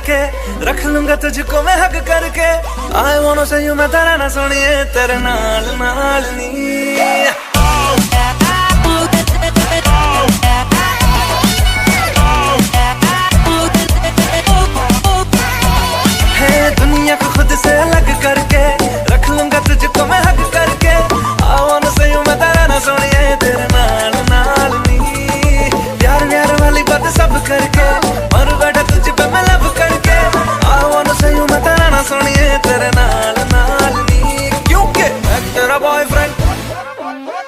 करके, रख लूंगा तुझको मैं हक करके। I wanna say you मैं तेरा ना सुनिए, तेरे नाल नाल नी। दुनिया को खुद से अलग करके, रख लूंगा तुझको मैं हक करके। I wanna say you मैं तेरा ना सुनिए, तेरे नाल नाल नी। प्यार प्यार वाली बात सब करके, मर बैठा तुझ पे मैं लब करके। I wanna say you मैं तेरा ना सुनिए, तेरे नाल नाल नी। क्योंकि मैं तेरा बॉयफ्रेंड,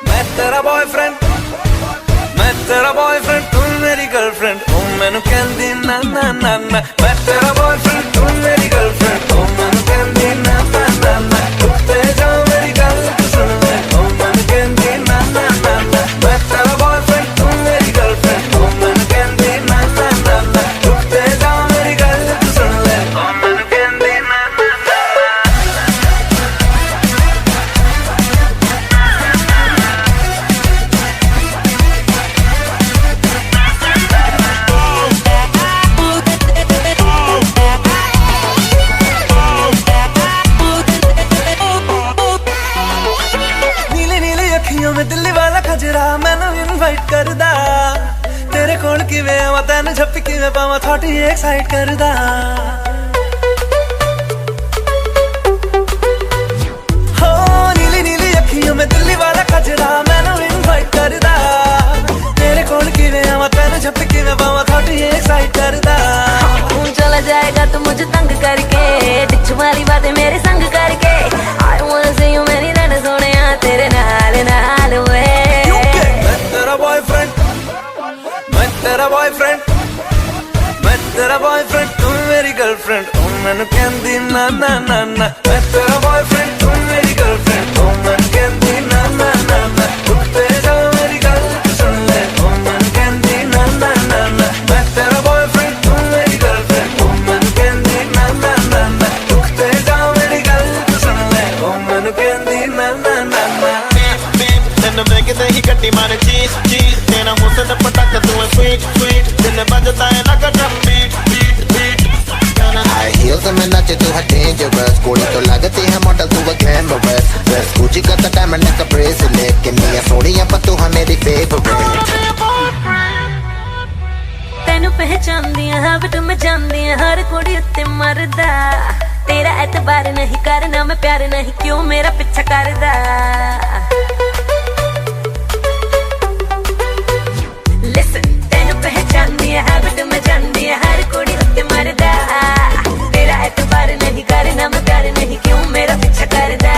मैं तेरा बॉयफ्रेंड, मैं तेरा बॉयफ्रेंड, तू मेरी गर्लफ्रेंड। ओ मैनू कहंदी ना ना ना ना, मैं तेरा बॉयफ्रेंड, तू मेरी गर्लफ्रेंड। ओ मैनू कहंदी ना ना ना ना, उत्ते जा मेरी गल तू सुन ले। ओ मैनू कहंदी ना ना ना ना, मैं तेरा बॉयफ्रेंड, तू मेरी गर्लफ्रेंड। ओ मैनू कहंदी ना ना ना ना, उत्ते जा मेरी गल तू सुन ले। ओ मैनू कहंदी ना ना ना। में दिल्ली वाला खजरा मैनू इनवाइट करदा, तेरे कोल किवें आवां तैनू झप्पी किवें पावां, थोड़ी एक्साइट करदा। हो नीली नीली अखियों में दिल्ली वाला खजरा मैनू इनवाइट करदा, तेरे कोल किवें आवां तैनू झप्पी किवें पावां, थोड़ी एक्साइट करदा। तू चला जाएगा तो मुझे तंग करके, डिच वाली बातें मेरे संग करके। I wanna see you मेरी रन सोनिया, तेरे नाल नाल वे। मैं तेरा बॉयफ्रेंड, मैं तेरा बॉयफ्रेंड, मैं तेरा बॉयफ्रेंड, तू मेरी गर्लफ्रेंड। ओ मैनू कहंदी ना ना ना ना, मैं तेरा बॉयफ्रेंड, तू मेरी गर्लफ्रेंड। ओ मैनू कहंदी ना ना ना ना, उत्ते जा मेरी गल तू सुन ले। ओ मैनू कहंदी ना ना ना ना, मैं तेरा बॉयफ्रेंड, तू मेरी गर्लफ्रेंड। ओ मैनू कहंदी ना ना ना ना, उत्ते जा मेरी गल तू सुन ले। ओ मैनू कहंदी ना ना ना ना। तेनू देखते ही गड्डी मारे चीज चीज, तेरा मुंह से पटाखा तू है स्वीट स्वीट, दिल बजता है ना drum beat beat beat. High heels में नाचे तू है डेंजरस, कोड़ी तो लगती है मॉडल तू है ग्लैमरस। ड्रेस गुची का तो डायमंड का ब्रेसलेट, कि मियां सोनिया पर तू है मेरी फेवरेट। तेनू पहचानदी हां बट मैं जानदी हर कुड़ी उत्ते मरदा, तेरा एतबार नहीं करना मैं प्यार नहीं, क्यों मेरा पीछा करदा। Listen, तेनू पहचानदी है बट मैं जानदी हर कुड़ी उत्ते मरदा, तेरा एतबार नहीं करना मैं प्यार नहीं, क्यों मेरा पीछा करदा।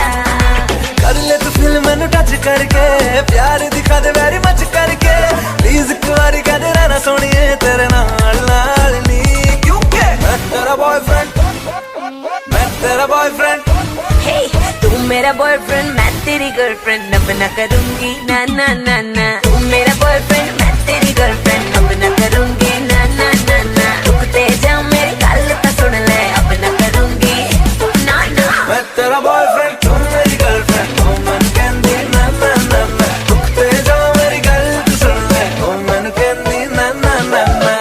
कर ले तू फिल्म मैनू टच करके, प्यार दिखा दे वेरी मच करके। प्लीज एक बारी कह दे रहना सोनिए, तेरे नाल नाल नी। क्योंकि मैं तेरा बॉयफ्रेंड, मैं तेरा बॉयफ्रेंड। Hey, तू मेरा बॉयफ्रेंड मैं तेरी गर्लफ्रेंड, अब ना करूंगी ना ना ना ना। तू मेरा बॉयफ्रेंड मैं तेरी गर्लफ्रेंड, अब ना करूंगी ना ना ना ना। रुकते जा मेरी गल तो सुन ले, अब ना करूंगी ना ना। मैं तेरा बॉयफ्रेंड, तू मेरी गर्लफ्रेंड। ओ मैनू कहंदी ना ना ना ना, रुकते जा मेरी गल तू सुन ले। ओ मैनू कहंदी ना ना ना ना।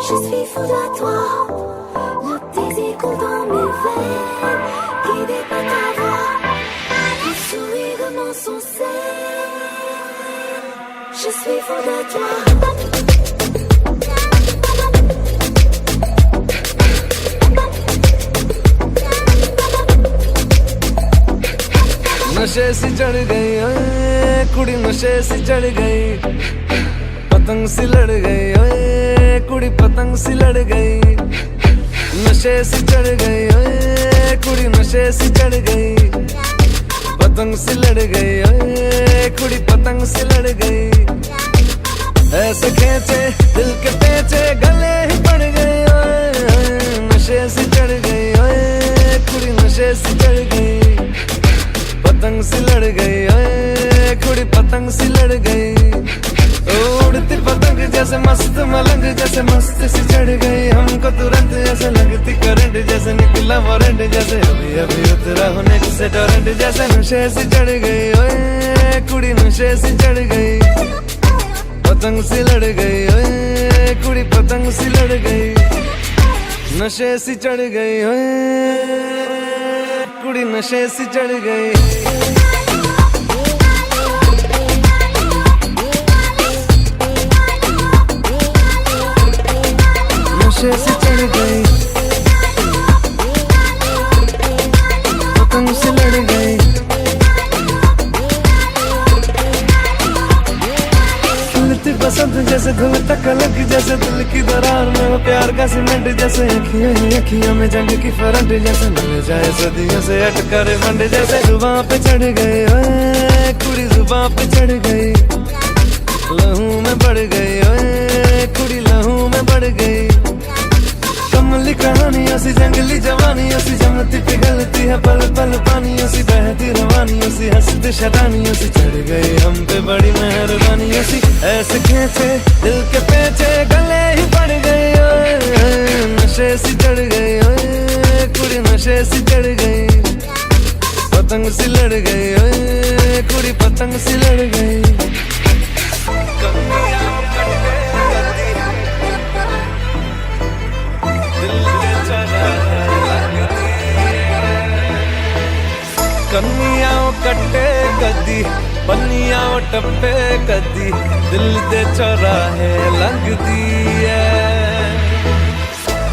Je suis fou de toi, le désir coule dans mes veines, guidé par ta voix, le sourire de mon sourcil. Je suis fou de toi. नशे सी चढ़ गई ओए कुड़ी, नशे सी चढ़ गई, पतंग सी लड़ गई ओए कुड़ी, पतंग सी लड़ गई। नशे सी चढ़ गई ओए कुड़ी, नशे सी चढ़ गई, पतंग सी लड़ गई ओए कुड़ी, पतंग सी लड़ गई। ऐसे खेचे दिल के पेचे गले ही पड़ गए ओए, नशे सी चढ़ गई ओए कुड़ी नशे सी चढ़ गई, पतंग सी लड़ गई ओए कुड़ी पतंग सी लड़ गई। उड़ती पतंग जैसे मस्त मलंग जैसे मस्त सी चढ़ गई, हमको तुरंत जैसे लगती करंट जैसे निकला वारंट जैसे अभी अभी उतरा होने से टोरेंट जैसे नशे सी चढ़ गई ओए कुड़ी नशे सी चढ़ गई, पतंग सी लड़ गई ओए कुड़ी पतंग सी लड़ गई, नशे सी चढ़ गई ओए कुड़ी नशे सी चढ़ गई। नशे से चढ़ गई, पतंग से लड़ गई। खिलती बसंत जैसे धुल तक अलग जैसे दिल की दरार में वो प्यार का सीमेंट जैसे अखियां ही अखियां में जंग की फरंट जैसे मिल जाए सदियों से अटका रे फंड जैसे जुबां पे चढ़ गए ओए कुड़ी जुबां पे चढ़ गई, लहू में बढ़ गई ओए कुड़ी लहू में बढ़ गई। कमली कहानियों सी जंगली जवानियों सी जमती पिघलती है पल पल पानियों सी बहती रवानियों सी हंसती शैतानियों सी चढ़ गई हम पे बड़ी मेहरबानियों सी, ऐसे खींचे दिल के पेचे गले ही पड़ गई ओए नशे सी चढ़ गई ओए कुड़ी नशे सी चढ़ गई, पतंग सी लड़ गई ओए कुड़ी पतंग सी लड़ गई। कन्नियां कट्टे कदी पन्नियां टप्पे कदी दिल दे चौराहे लंघदी है,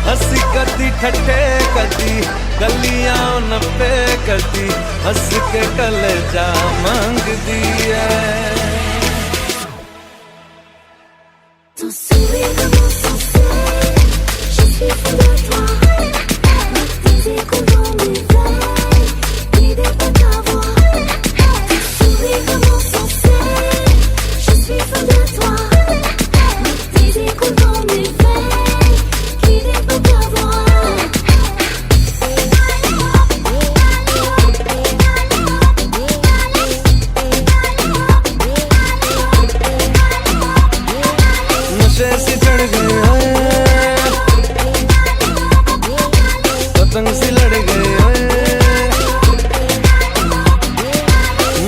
हंसी कदी ठट्ठे कदी गलियां नप्पे कदी हंस के कलेजा मांगदी है। Ton sourire insensé, je suis fou de toi. Tes échos dans mes veines, guidés par ta voix. Ton sourire insensé, je suis fou de toi. Tes échos dans mes veines, guidés par ta voix. नशे से चढ़ गई ओए पतंग सी लड़ गई ओए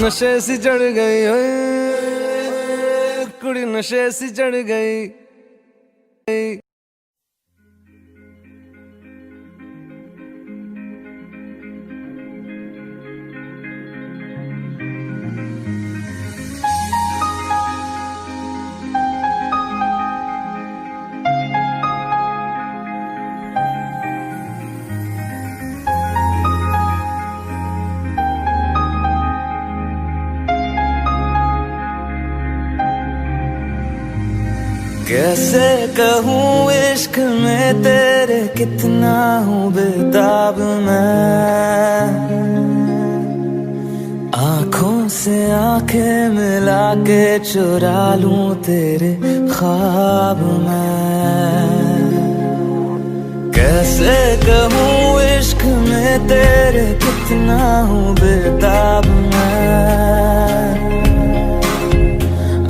नशे से चढ़ गई ओए कुड़ी नशे से चढ़ गई। कैसे कहूँ इश्क में तेरे कितना हूँ बेताब मैं, आँखों से आंखें मिला के चुरा लूं तेरे ख्वाब मैं। कैसे कहूँ इश्क में तेरे कितना हूँ बेताब मैं,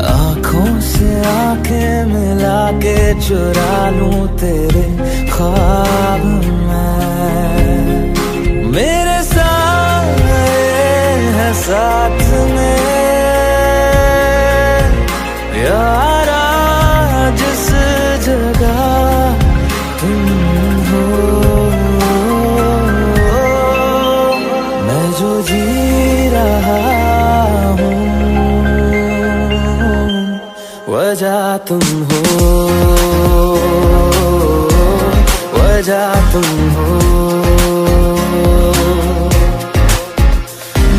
आँखों से आंखें मिला के चुरा लूं तेरे ख्वाब मैं। मेरे साए है साथ में यारा जिस जगह तुम हो, मैं जो जी रहा हूँ वजह तुम हो, वजह तुम हो।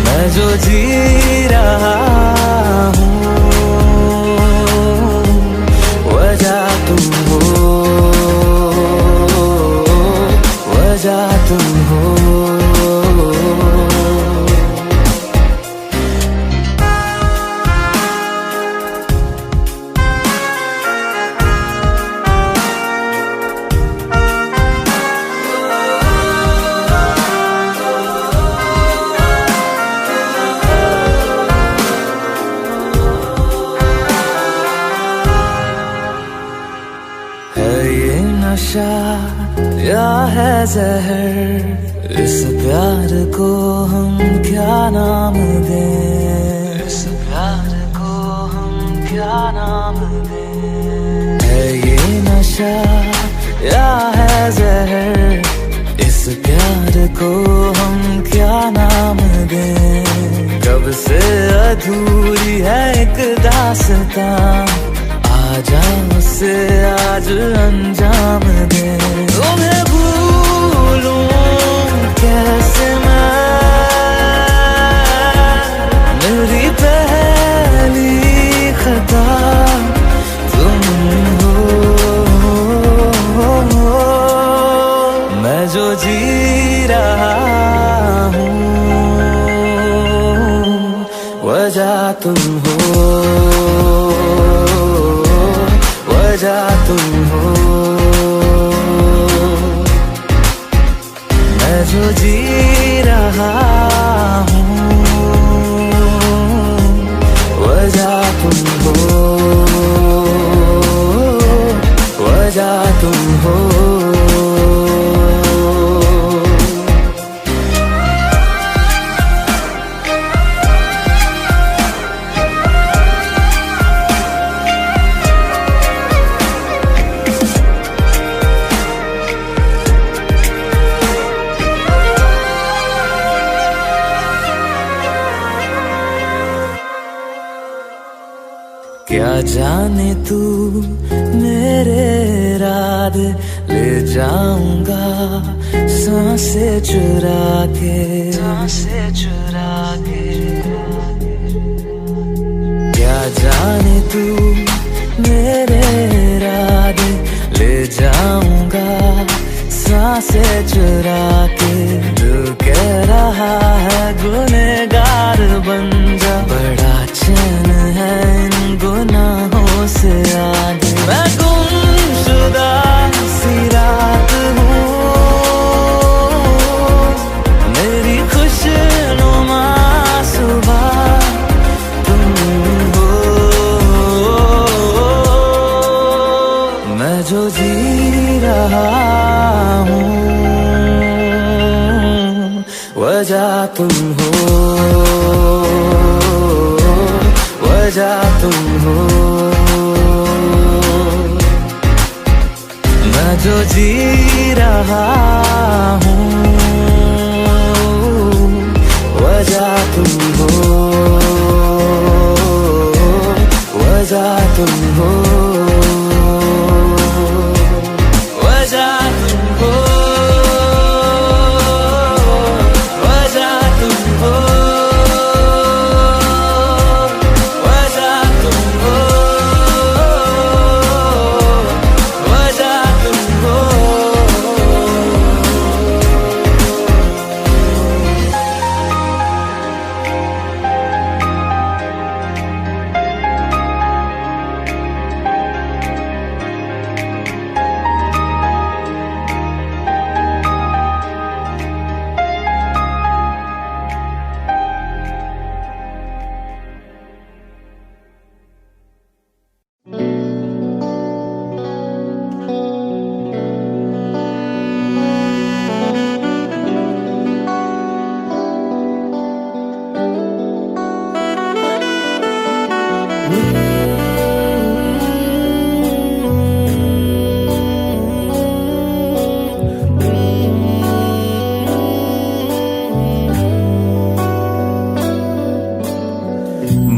मैं जो जी रहा हूँ वजह तुम हो, वजह तुम हो। जहर, इस प्यार को हम क्या नाम दें, इस प्यार को हम क्या नाम दें। है ये नशा या है जहर, इस प्यार को हम क्या नाम दें। कब से अधूरी है एक दास्तां, आजा उसे आज अंजाम दे। तुम्हें भूलूं कैसे मैं, मेरी पहली खता तुम हो। मैं जो जी रहा हूँ वजह तुम हो, वजह तुम हो। मैं जो जी रहा हूँ वजह तुम हो, वजह तुम हो। क्या जाने तू मेरे इरादे, ले जाऊंगा सांसें चुरा के, सांसें चुरा के। क्या जाने तू मेरे इरादे, ले जाऊंगा सांसें चुरा के। दिल कह रहा है गुनहगार बन जा, बड़ा चैन है इन गुनाहों से आगे। मैं गुमशुदा सी रात हूँ, मेरी खुशनुमा सुबह तुम हो। मैं जो जी रहा हूँ वजह तुम हो, वजह तुम हो। मैं जो जी रहा हूँ वजह तुम हो, वजह तुम हो, वजह तुम हो, वजह तुम हो।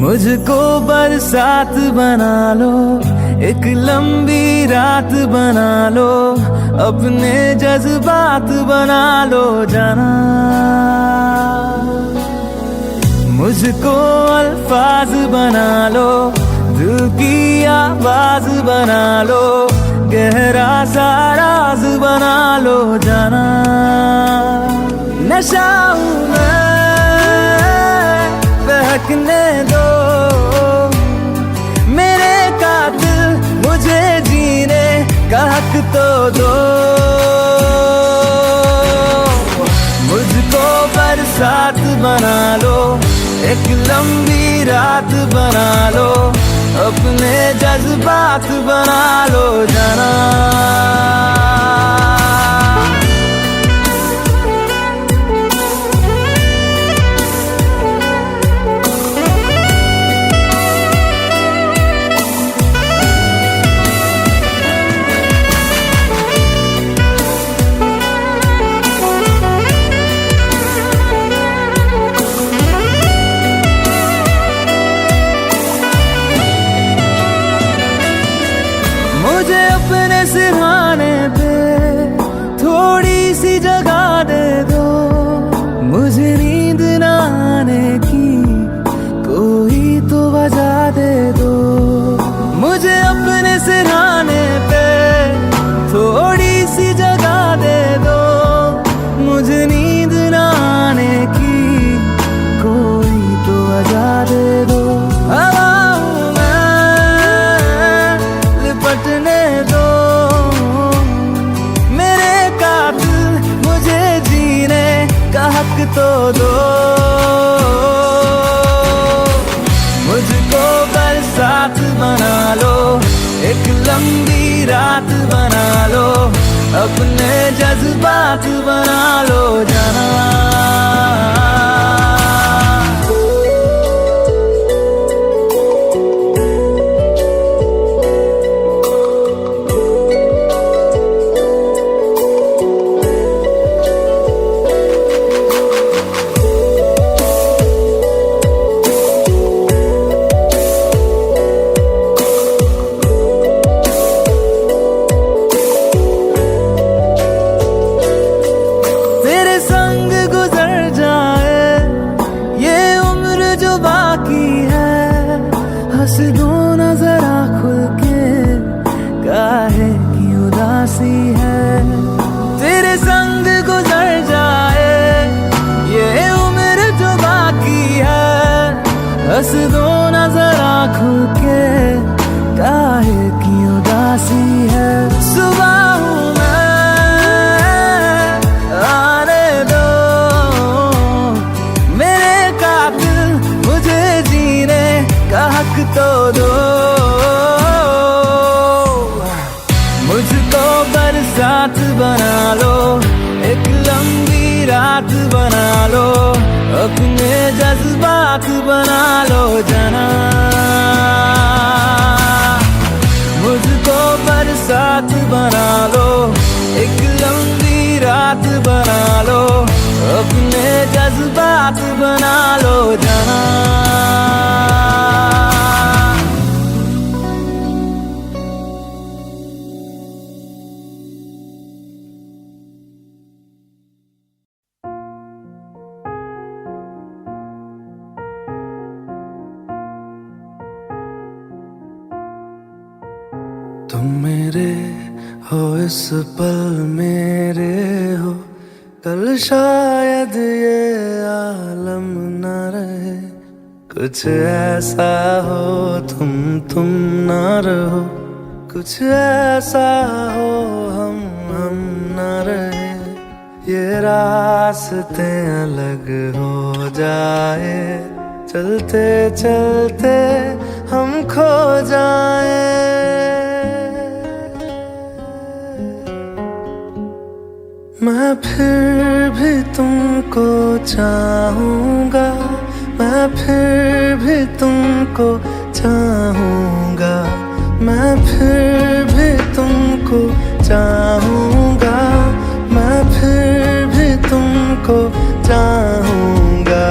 मुझको बरसात बना लो, एक लंबी रात बना लो, अपने जज्बात बना लो जाना। मुझको अल्फाज बना लो, दिल की आवाज बना लो, गहरा सा राज बना लो जाना। नशा हूँ मैं, बहकने दो मेरे कातिल, मुझे जीने का हक तो दो। मुझको बरसात बना लो, एक लंबी रात बना लो, अपने जज्बात बना लो जाना। सिरहाने पे थोड़ी सी जगह दे दो, मुझे नींद न आने की कोई तो वजह दे दो। मुझे अपने सिरहाने पे थोड़ी सी जगह दे दो, मुझे नींद न आने की कोई तो वजह दे दो। हवाओं में लिपटने दो मेरे कातिल, मुझे जीने का हक तो दो। मुझको बरसात बना लो, एक लंबी रात बना लो, अपने जज्बात बना लो जाना। हंस दो ना जरा खुल के, काहे की उदासी है। तेरे संग गुजर जाए ये उम्र जो बाकी है, हंस दो ना जरा खुल के, काहे की उदासी है। सुबह हूँ मैं आने दो मेरे कातिल, मुझे जीने का हक तो दो। मुझको बरसात बना लो, एक लंबी रात बना लो, अपने जज्बात बना लो जाना। मुझको बरसात बना लो, एक लंबी रात बना लो, अपने जज्बात बना लो जाना। तुम मेरे हो इस पल मेरे हो, कल शायद ये आलम न रहे। कुछ ऐसा हो तुम न रहो, कुछ ऐसा हो हम न रहे। ये रास्ते अलग हो जाए, चलते चलते हम खो जाए। मैं फिर भी तुमको चाहूँगा, मैं फिर भी तुमको चाहूँगा, मैं फिर भी तुमको चाहूँगा, मैं फिर भी तुमको चाहूँगा।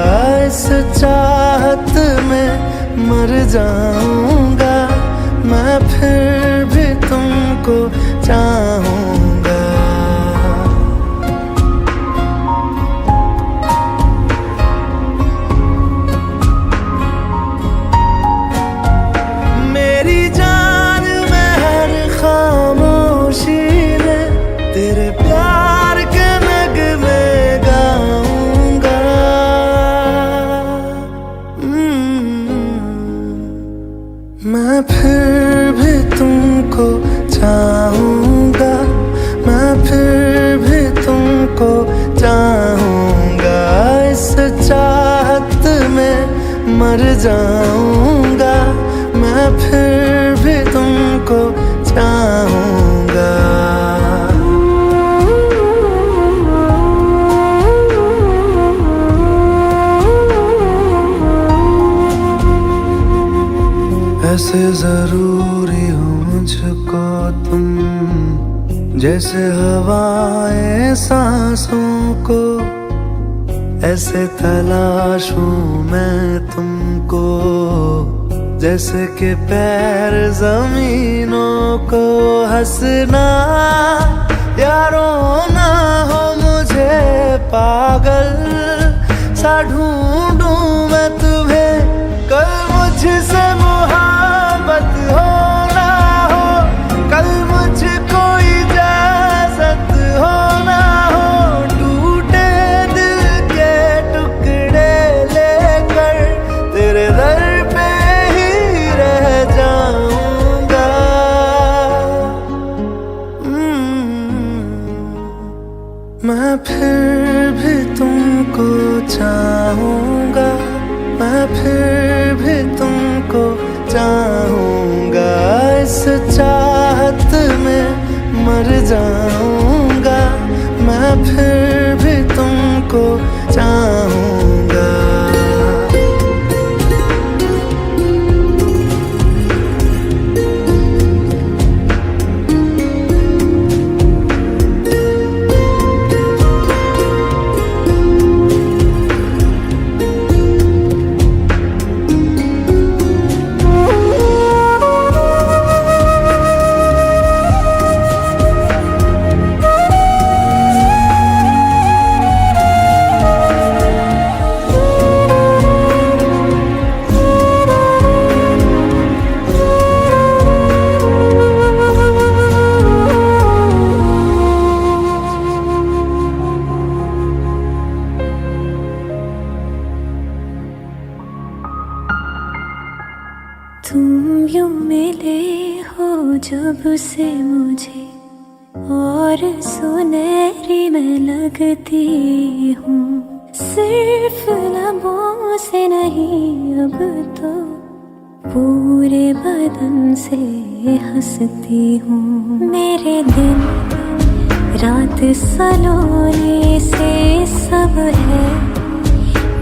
इस चाहत में मर जाऊँगा, मैं फिर भी तुमको चाहूँगा। तेरे प्यार के नगमे गाऊंगा। मैं फिर भी तुमको चाहूँगा, मैं फिर भी तुमको चाहूँगा। इस चाहत में मर जाऊँगा, मैं फिर भी तुमको चाहूँगा। ऐसे जरूरी हो मुझको तुम, जैसे हवाएं सांसों को। ऐसे तलाशूं मैं तुमको, जैसे कि पैर जमीनों को हंसना, यारों ना हो मुझे पागल सा ढूंढूं मैं तुम्हें, कल मुझसे मोहब्बत हो ना हो, कल मुझको इजाजत हो ना हो, टूटे दिल के टुकड़े लेकर तेरे दर पे ही रह जाऊंगा। मैं फिर भी तुमको चाहूंगा, मैं फिर भी तुमको चाहूंगा, इस चाहत में मर जाऊंगा, मैं फिर भी तुमको चाहूंगा। तुम यूं मिले हो जब से मुझे, और सुनहरी मैं लगती हूँ, सिर्फ लबों से नहीं अब तो पूरे बदन से हंसती हूँ। मेरे दिन रात सलोने से सब है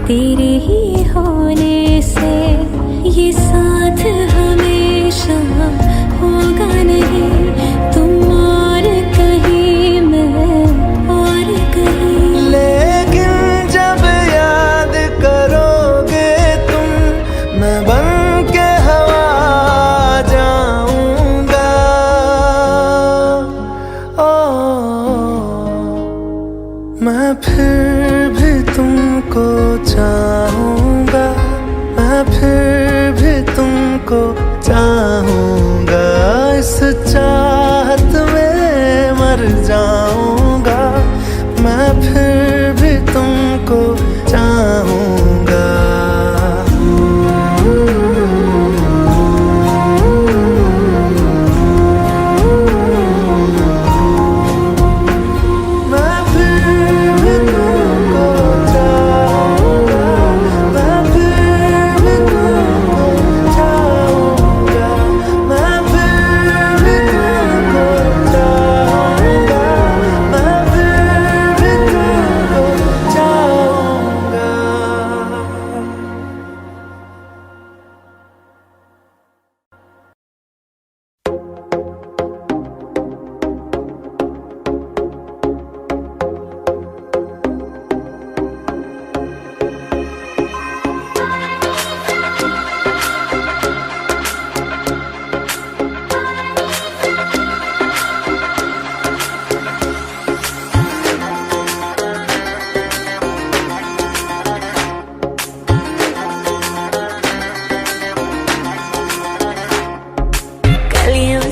तेरे ही होने से, ये साथ हमेशा होगा नहीं, तुम और कहीं मैं और कहीं। लेकिन जब याद करोगे तुम, मैं बन के हवा जाऊंगा। मैं फिर भी तुमको चाहूंगा, मैं फिर भी तुमको चाहूंगा, इस चाहत में मर जाऊंगा, मैं फिर भी तुमको चाहूंगा।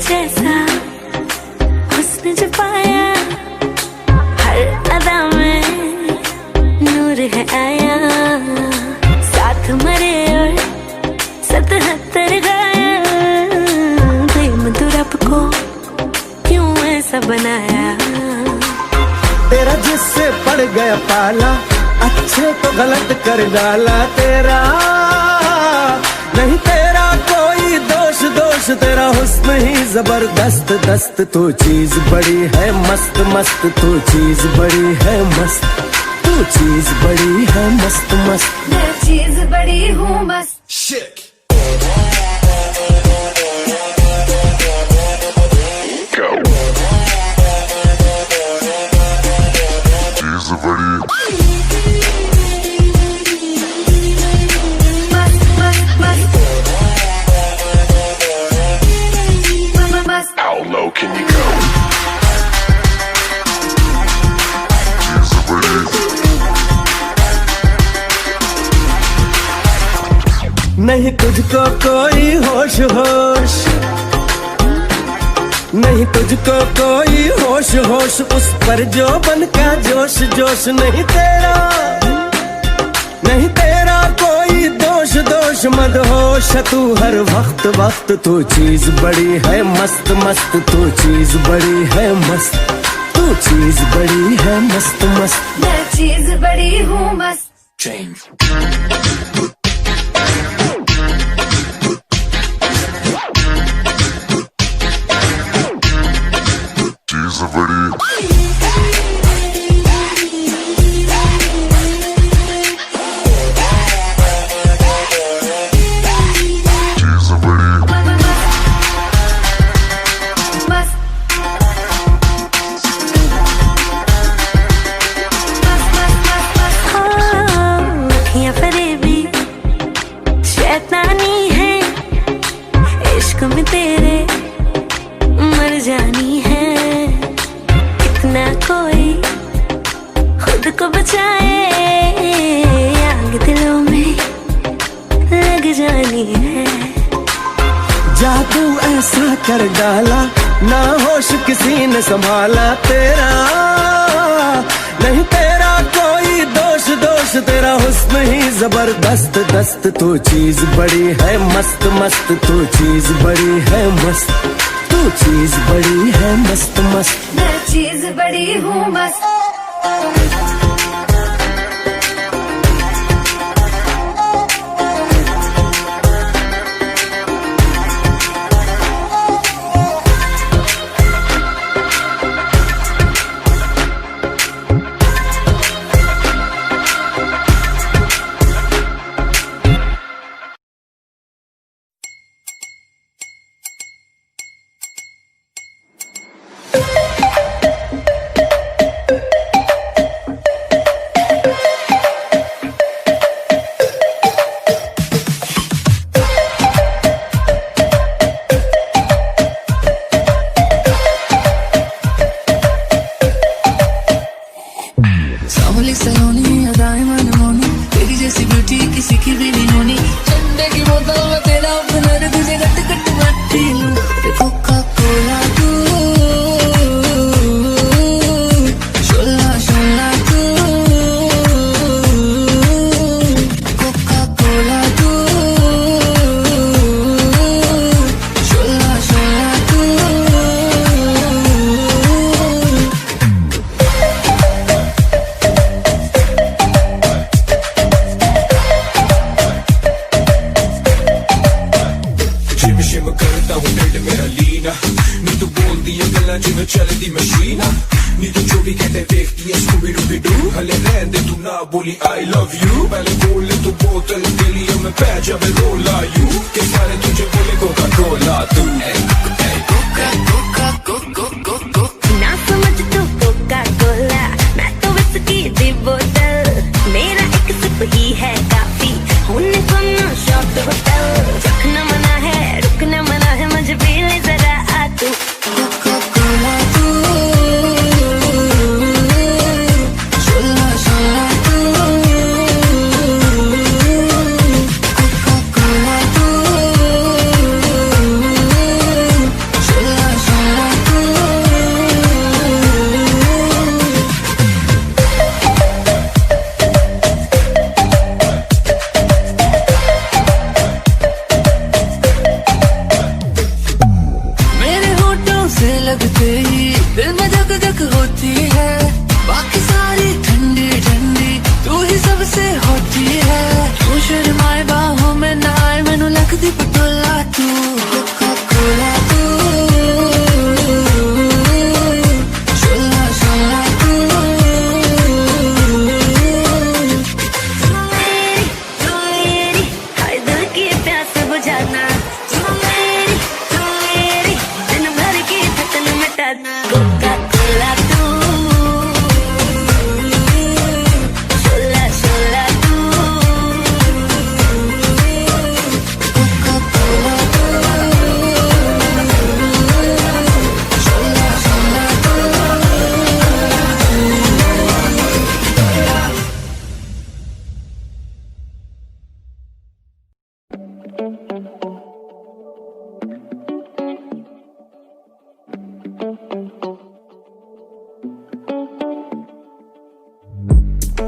जैसा हुस्न जो पाया, हर अदा में नूर है आया, साथ मरे और 77 गाया, प्रेम तो रब को क्यों ऐसा बनाया। तेरा जिससे पड़ गया पाला, अच्छे तो गलत कर डाला, तेरा नहीं तेरा कोई दोष, दोष तेरा हुस्न ही जबरदस्त दस्त, तू चीज बड़ी है मस्त मस्त, तू चीज बड़ी है मस्त, तू चीज बड़ी है मस्त मस्त, मैं चीज बड़ी हूँ मस्त। नहीं तुझको कोई होश होश, नहीं तुझको कोई होश होश, उस पर जो बन का जोश जोश, नहीं तेरा नहीं तेरा कोई दोष दोष, मदहोश तू हर वक्त वक्त, तू चीज बड़ी है मस्त मस्त, तू चीज बड़ी है मस्त, तू चीज बड़ी है मस्त मस्त, मैं चीज बड़ी हूँ मस्त। में तेरे मर जानी है, कितना कोई खुद को बचाए, आग दिलों में लग जानी है। जादू ऐसा कर डाला, ना होश किसी ने संभाला, तेरा नहीं तेरा कोई दोष दोष, तेरा हुस्न ही जबरदस्त दस्त, तू चीज बड़ी है मस्त मस्त, तू चीज बड़ी है मस्त, तू चीज बड़ी है मस्त मस्त, मैं चीज बड़ी हूँ मस्त। सलोनी अदाएं मनमोनी, तेरी जैसी ब्यूटी किसी की भी नहीं होनी, ठंडे की बोतल में तेरा ओपनर, तुझे गट गट बाटी लूं, कोका कोला तू, शोला शोला तू, कोका कोला तू, शोला शोला तू। शिम करता हूँ ढिड मेरा लीना, नी तू बोलती है गल्ला जिमें चलती मशीना, नी तू जो भी कहते देखती है स्कूबी डूबी डू, हले रहन दे तू ना बोली आई लव यू, पहले बोल ले तू बोतल के लिए मैं पै जावे रोला यू, के सारे तुझे बोले कोका कोला तू, कोका कोका कोका कोका, ना समझ तू कोका कोला, मैं तो विस्की दी बोतल, मेरा एक सिप ही है काफी, होने को ना शॉट होटल, रखना मना है रुकना मना है, मुझे भी ले जरा आ तू, कोका कोला तू, शोला शोला तू, कोका कोला तू,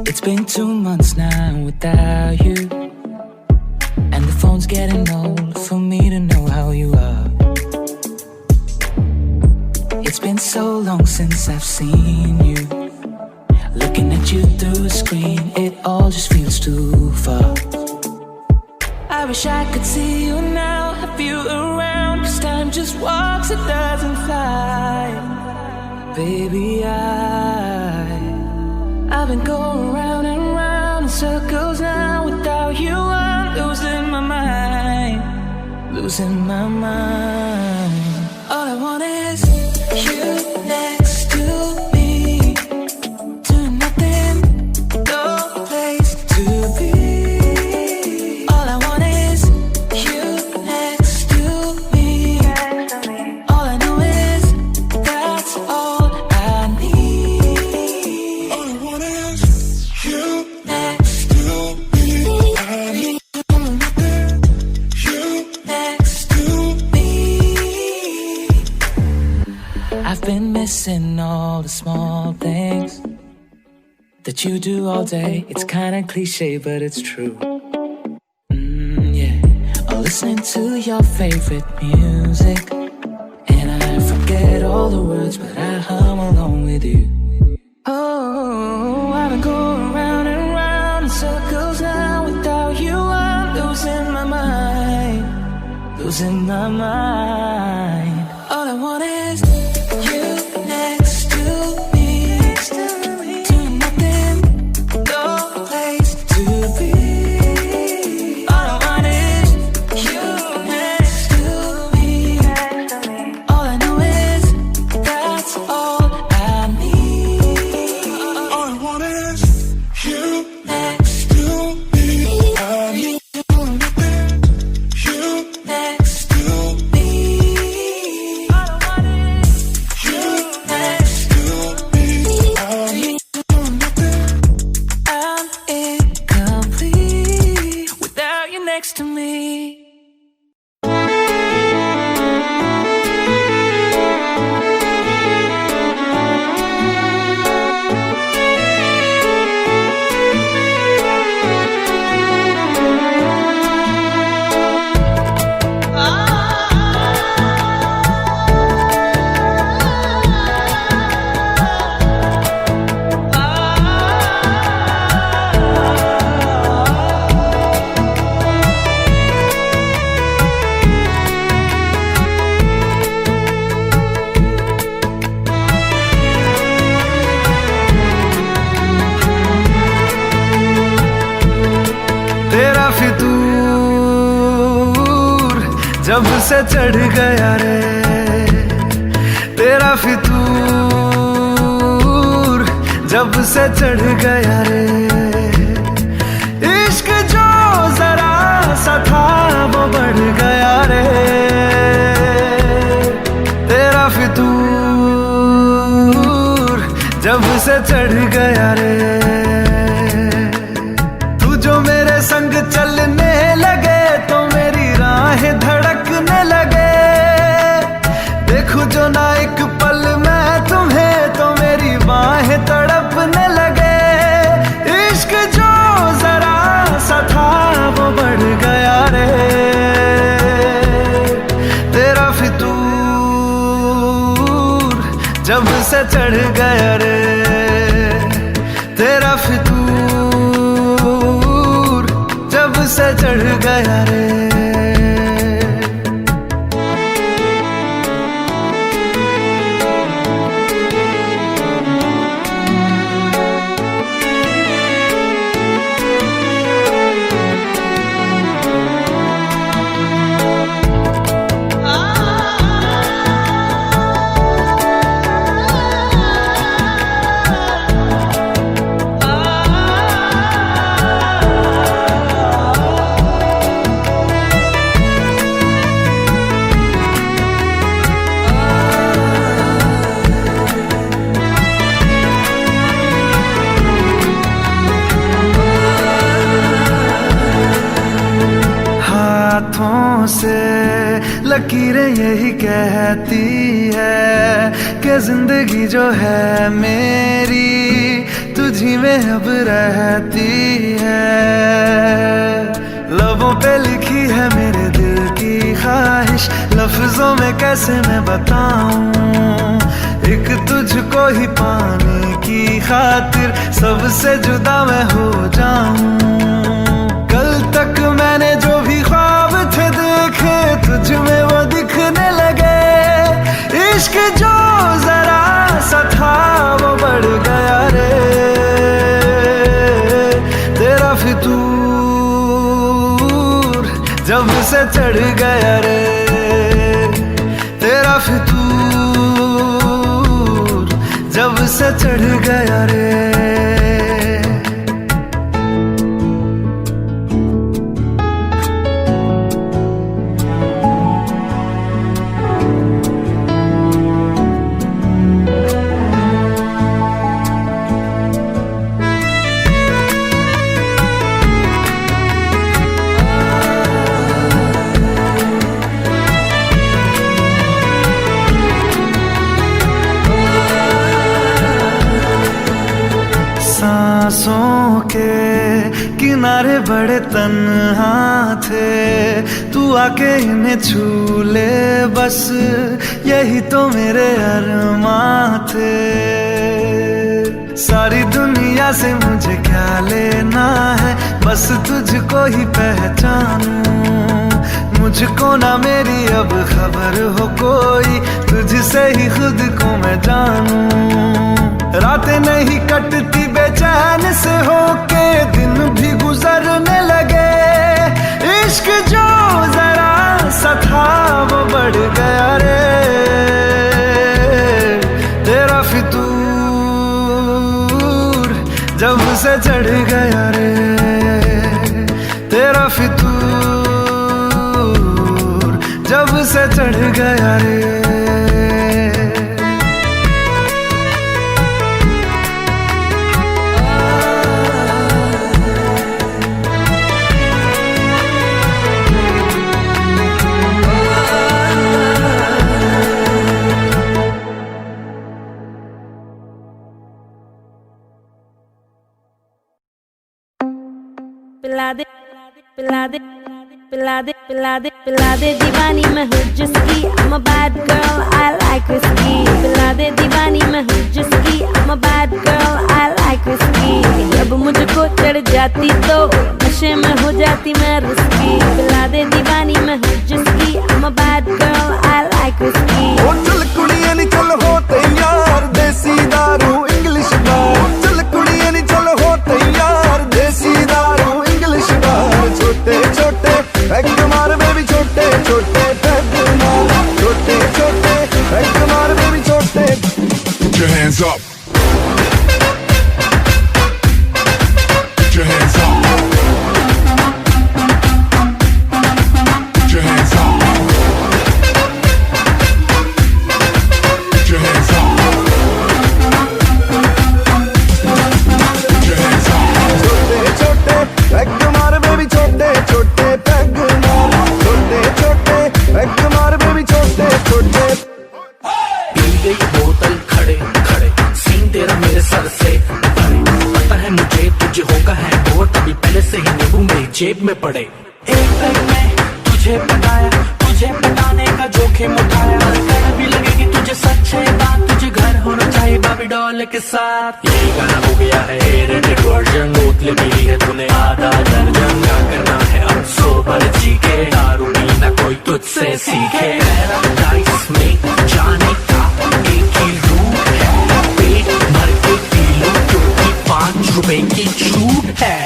It's been 2 months now without you, and the phone's getting old for me to know how you are. It's been so long since I've seen you. Looking at you through a screen, it all just feels too far. I wish I could see you now, have you around, 'cause time just walks, it doesn't fly. Baby, I've been going round and round in circles now. Without you I'm losing my mind, losing my mind. All I want is you next to me, doing nothing, no place to be. All I want is you next to me. All I know is that's all I need. All I want is you Next to me. I need you next to me. I've been missing all the small things that you do all day. It's kinda cliche, but it's true. Yeah. Or listening to your favorite music, and I forget all the words, but I hum along with you. Oh, I've been going round and round in circles now. Without you I'm losing my mind, losing my mind. All I want is you next to me, doing nothing, no place to be. All I want is you next to me. All I know is that's all I need. All I want is you Next to me. I need you next to me. All I want is you next to me. I need I'm incomplete without you next to me. तेरा फितूर जब से चढ़ गया रे, तेरा फितूर जब से चढ़ गया रे। इश्क जो जरा सा था वो बढ़ गया रे। तेरा फितूर जब से चढ़ गया रे। तू जो मेरे संग चलने लगे तो मेरी राहें धड़कने लगे। देखूं जो ना एक पल मैं तुम्हें तो मेरी बाहें तड़पने लगे। इश्क जो जरा सा था वो बढ़ गया रे। तेरा फितूर जब से चढ़ गया रे। तेरा फितूर जब से चढ़ गया रे। हाथों से लकीरें यही कहती है कि जिंदगी जो है मेरी तुझ तुझी में अब रहती है, लबों पे लिखी है मेरे दिल की ख्वाहिश, लफ्जों में कैसे मैं बताऊं, एक तुझको ही पाने की खातिर सबसे जुदा मैं हो जाऊं। कल तक मैंने जो भी ख्वाब थे देखे तुझ में वो दिखने लगे, इश्क जो जरा सा था वो बढ़ गया रे, तेरा फितूर जब से चढ़ गया रे, तेरा फितूर जब से चढ़ गया रे। सांसों के किनारे बड़े तन्हा थे, तू आके इन्हें छू ले बस, यही तो मेरे अरमां थे। सारी दुनिया से मुझे क्या लेना है, बस तुझको ही पहचानूं, मुझको ना मेरी अब खबर हो कोई, तुझसे ही खुद को मैं जानूं। रातें नहीं कटती बेचैन से होके, दिन भी गुजरने लगे, इश्क जो जरा सा था वो बढ़ गया रे, तेरा फितूर जब से चढ़ गया रे, तेरा फितूर जब से चढ़ गया रे। पिला दे पिला दे पिला दे पिला दे पिला दे दीवानी मैं हूँ जिसकी, I'm a bad girl, I like whiskey। पिला दे दीवानी मैं हूँ जिसकी, I'm a bad girl, I like whiskey। जब मुझको चढ़ जाती तो नशे में हो जाती मैं रिस्की। पिला दे दीवानी मैं हूँ जिसकी, I'm a bad girl, I like whiskey। ओ चल कुड़ियां नी चल हो तैयार, देसी दारू इंग्लिश बार, चल कुड़ियां नी चल हो तैयार, देसी दारू इंग्लिश बार। छोटे छोटे पैग मार बेबी, छोटे छोटे पैग मार, छोटे छोटे पैग मार बेबी, छोटे। Put your hands up. Put your hands up. Put your hands up. Put your hands up. Put your hands up. छोटे छोटे पैग मार बेबी, छोटे छोटे पैग मार, छोटे छोटे पैग मार बेबी, छोटे छोटे। पी गई बोतल खड़े खड़े, सीन तेरा मेरे सर से परे, पता है मुझे तुझे होगा है वो, तभी पहले से ही नींबू मेरी जेब में पड़े। एक पैग में तुझे पटाया, तुझे पटाने का जोखिम उठाया, कर भी लगेगी तुझे सच है बात, तुझे घर होना चाहिए बाबी डॉल के साथ। ये गाना हो गया है रेटेड वर्जन, बोतलें पी है तूने आधा दर्जन, क्या करना है अब सोबर जी के, दारू पीना कोई तुझसे सीखे। पैराडाइज में जाने का एक ही रूट है, पेट भर के पी लो क्योंकि 5 रुपए की छूट है।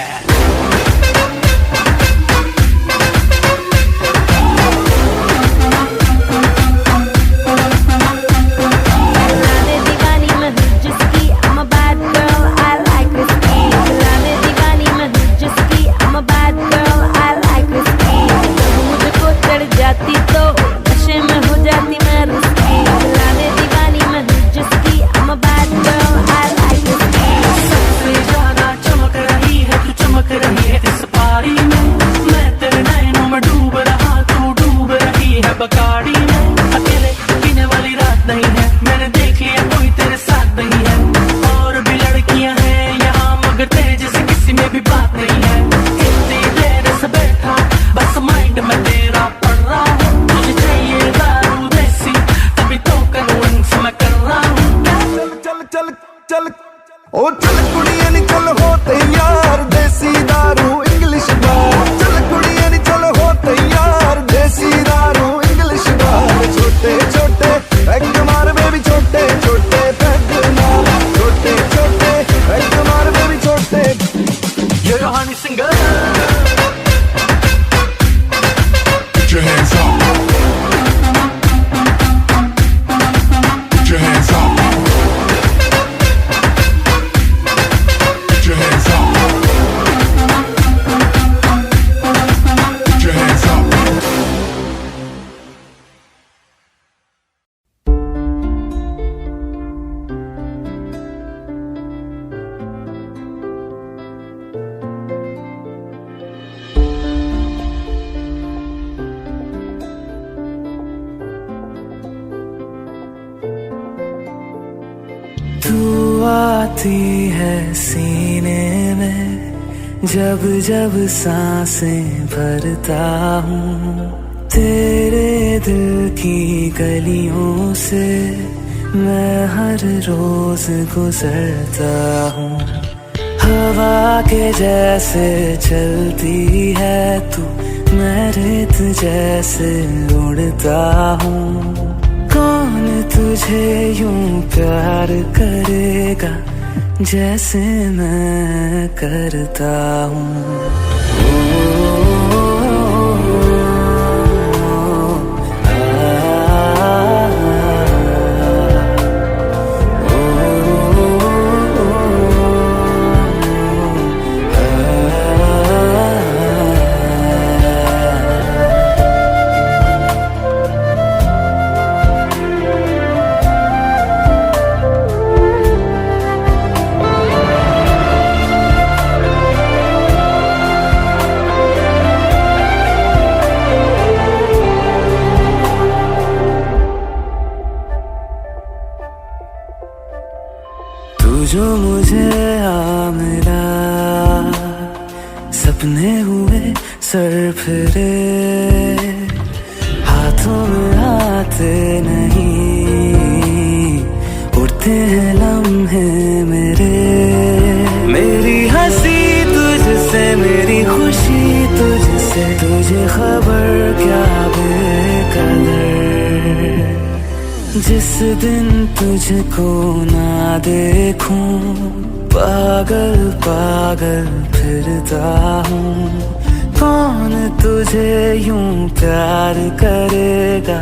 Honey singer Put your hands up. Put your hands up. Put your hands up. Put your hands up. तू आती है सीने में जब जब सांसें भरता हूँ तेरे दिल की गलियों से मैं हर रोज गुजरता हूँ हवा के जैसे चलती है तू मैं रेत जैसे उड़ता हूँ कौन तुझे यूं प्यार करेगा जैसे मैं करता हूँ जो मुझे आ मिला सपने हुए सर फिरे हाथों में आते नहीं उड़ते हैं लम्हे मेरी हंसी तुझसे मेरी खुशी तुझसे तुझे खबर क्या बेकदर जिस दिन तुझको ना देखूं पागल पागल फिरता हूँ कौन तुझे यूं प्यार करेगा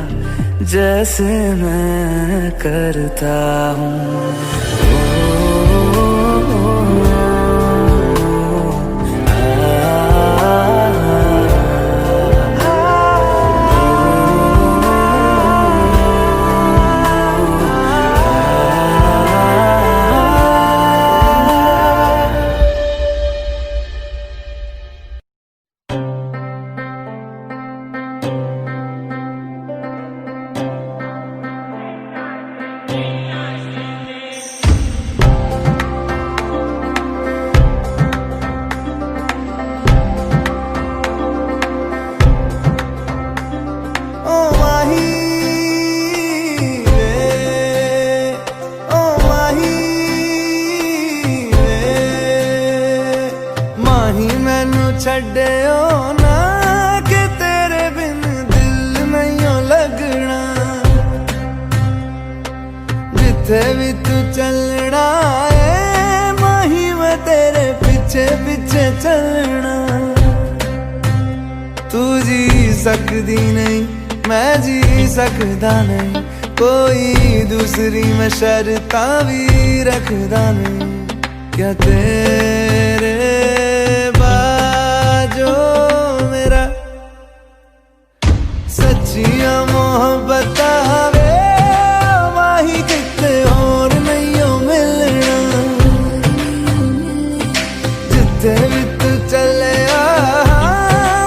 जैसे मैं करता हूँ छड्डियो ना कि तेरे बिन दिल नहीं लगना जिथे भी तू चलना है माही मैं तेरे पीछे पीछे चलना तू जी सकदी नहीं मैं जी सकदा नहीं कोई दूसरी मैं शर्तां भी रखदा नहीं क्या तेरे जो मेरा सच्चियां मोहब्बत वे माही किते और नहीं हो मिलना जिथे भी तू चले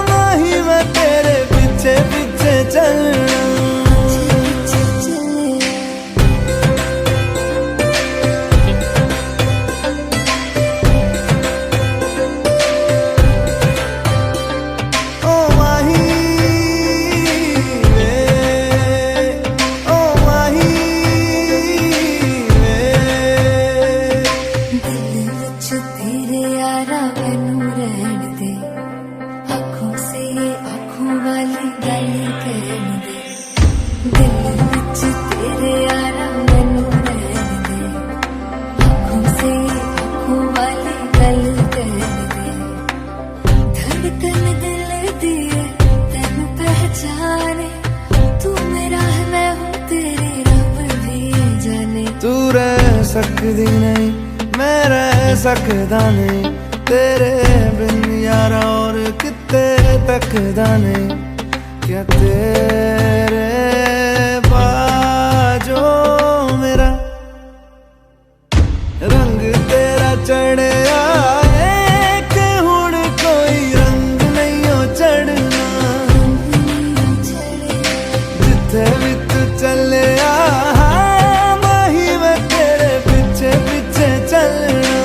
माही मैं तेरे पीछे पीछे चलना सकदी नहीं, मैं रह सकदा नहीं तेरे बिन यारा, और किते तकदा नहीं। क्या तेरे बाजो मेरा रंग तेरा चढ़िया एक हुण कोई रंग नहीं हो चढ़ना, जिथे भी तू चले माही मैं तेरे पीछे पीछे चलना।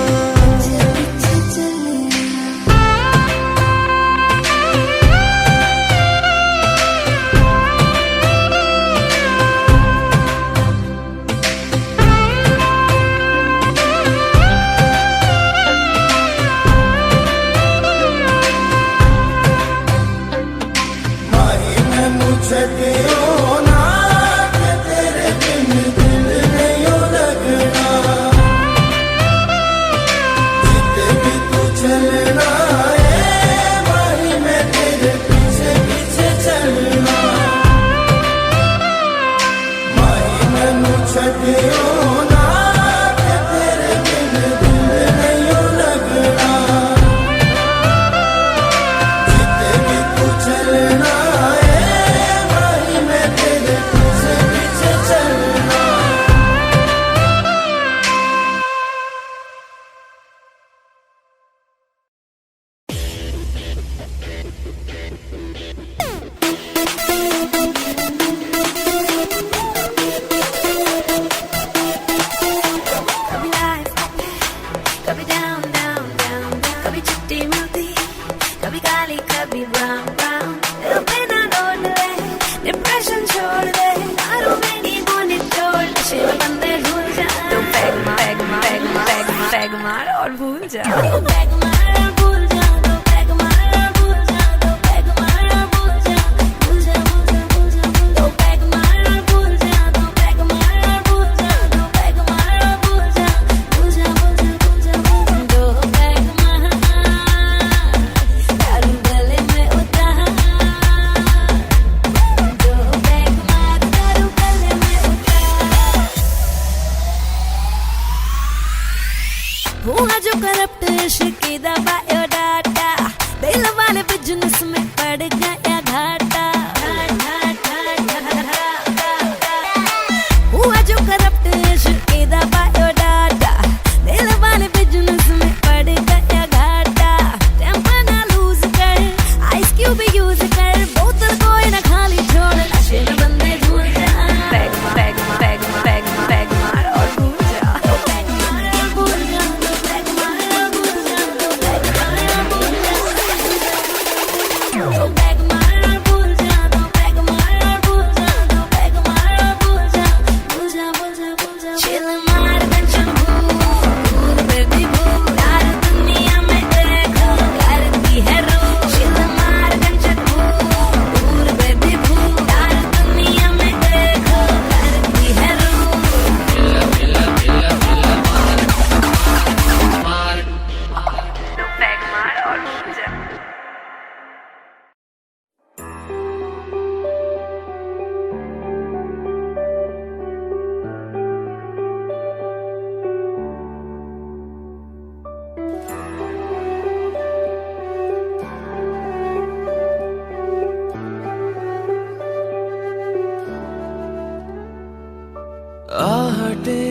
आहटे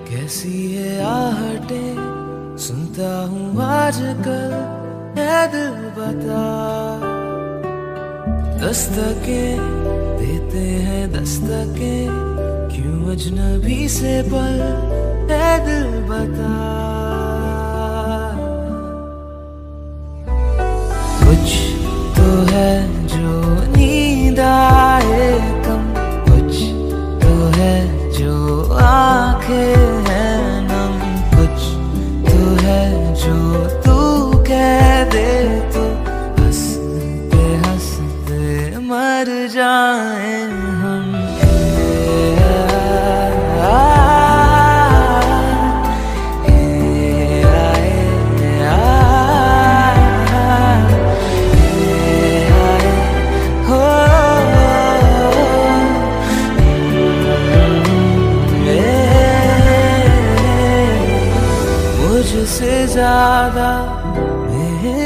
कैसी है आहटे, सुनता हूँ आजकल है दिल बता। दस्तके देते हैं दस्तके, क्यों अजनबी से पल है दिल बता। कुछ तो है जो नींद आए कम, कुछ तो है जो आंखें हैं नम, कुछ तो है जो तू कह दे तो हंसते हंसते मर जाए हम।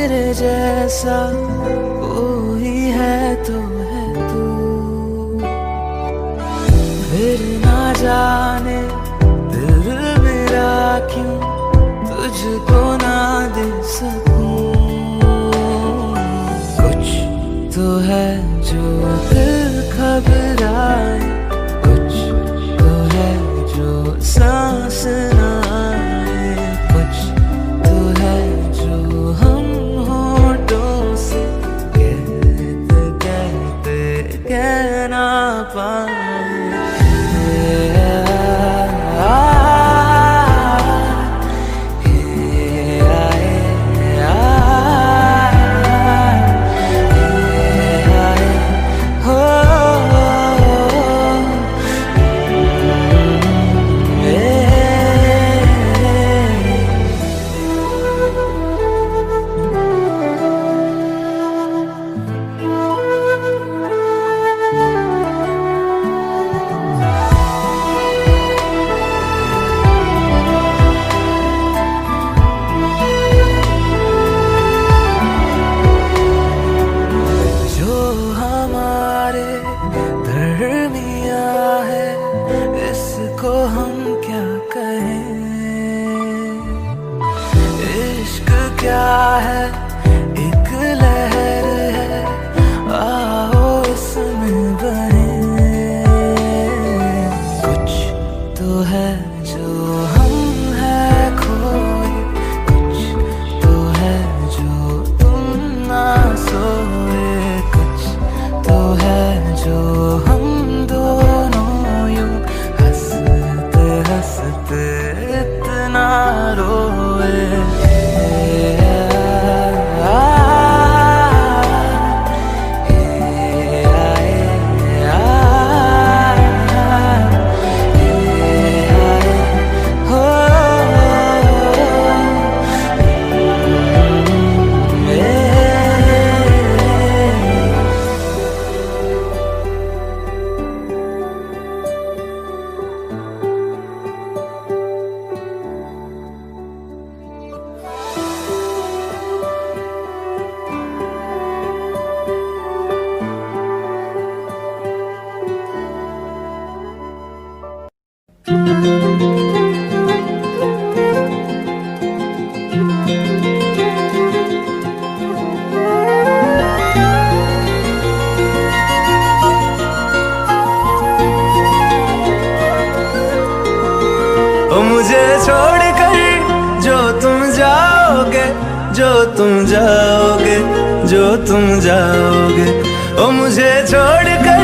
तेरे जैसा कोई है तो है तू, फिर ना जाने दिल मेरा क्यों तुझको ना दे सकूं। कुछ तो है जो दिल घबराए, कुछ तो है जो सांस ना आए, कुछ तो है जो हम होठों से कहते कहते कह ना पाए। जाओगे ओ मुझे छोड़कर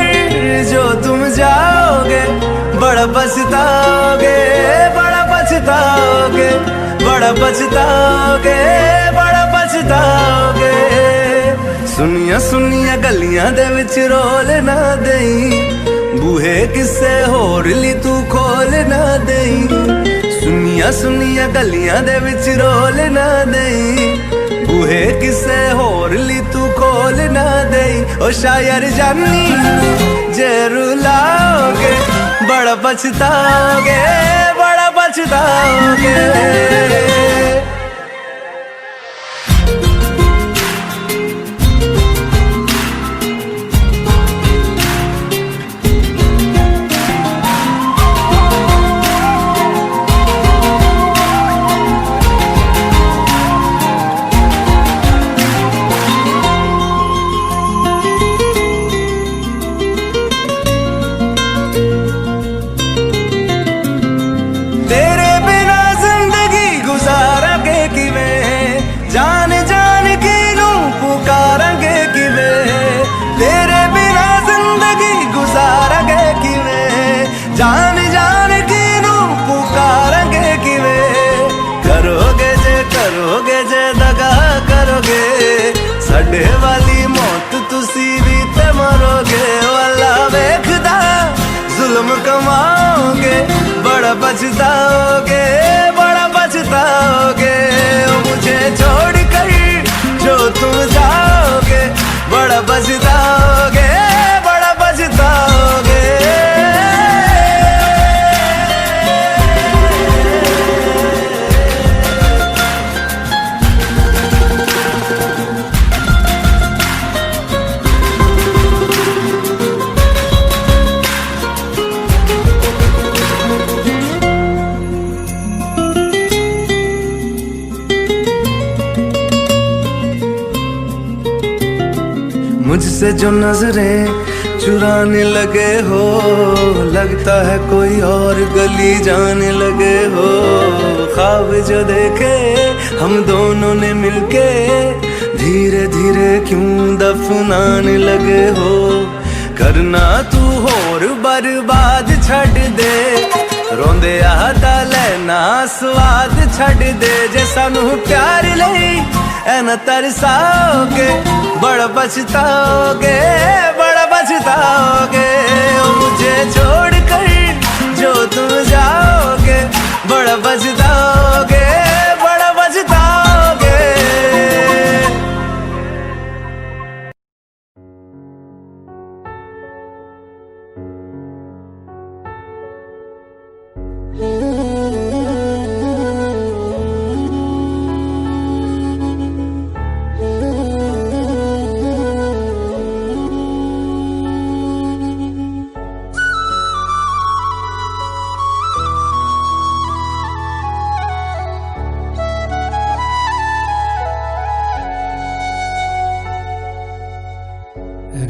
जो तुम जाओगे, बड़ा पछताओगे, बड़ा पछताओगे, बड़ा पछताओगे, बड़ा पछताओगे। सुनिया सुनिया गलियां दे विच रोल ना देई, बूहे किसे होर ली तू खोल ना देई। सुनिया सुनिया गलियां दे विच रोल ना देई, बूहे किसे होर ली तू खोल ना देई। ओ शायर जानी जे रुलाओगे, बड़ा पछताओगे, बड़ा पछताओगे। जान जान की नू पुकारेंगे किवें, करोगे जे दगा करोगे, साडे वाली मौत तुसी भी ते मरोगे। वाला वेखदा जुल्म कमाओगे, बड़ा पछताओगे, बड़ा पछताओगे। मुझे छोड़ कर जो तुम जाओगे, बड़ा पछताओगे, बड़ा पछताओगे। मुझसे जो नजरें चुराने लगे हो, लगता है कोई और गली जाने लगे हो। ख्वाब जो देखे हम दोनों ने मिलके, धीरे धीरे क्यों दफनाने लगे हो। करना तू होर बर्बाद छड़ दे, रोंदे आता लेना स्वाद छड़ दे। जे सानू प्यार लई ऐना तरसाओगे, बड़ा पछताओगे, बड़ा पछताओगे। मुझे छोड़ कर जो तुम जाओगे, बड़ा पछताओगे, बड़ा पछताओगे।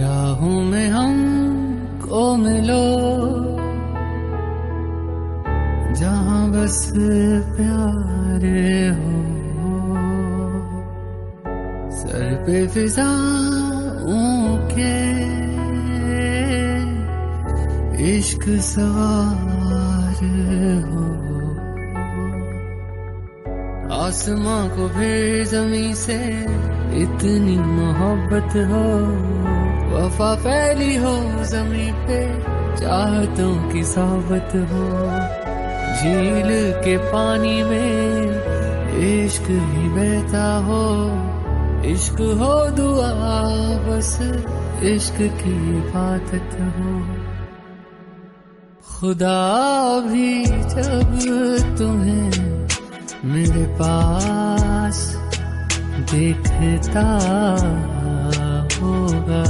राहों में हमको मिलो, जहाँ बस प्यार हो। सर पे फिजाओं के इश्क सवार हो। आसमां को फिर जमीन से इतनी मोहब्बत हो। वफा फैली हो जमीन पे, चाहतों की सोबत हो। झील के पानी में इश्क ही बहता हो। इश्क हो दुआ बस, इश्क की इबादत हो। खुदा भी जब तुम्हें मेरे पास देखता होगा,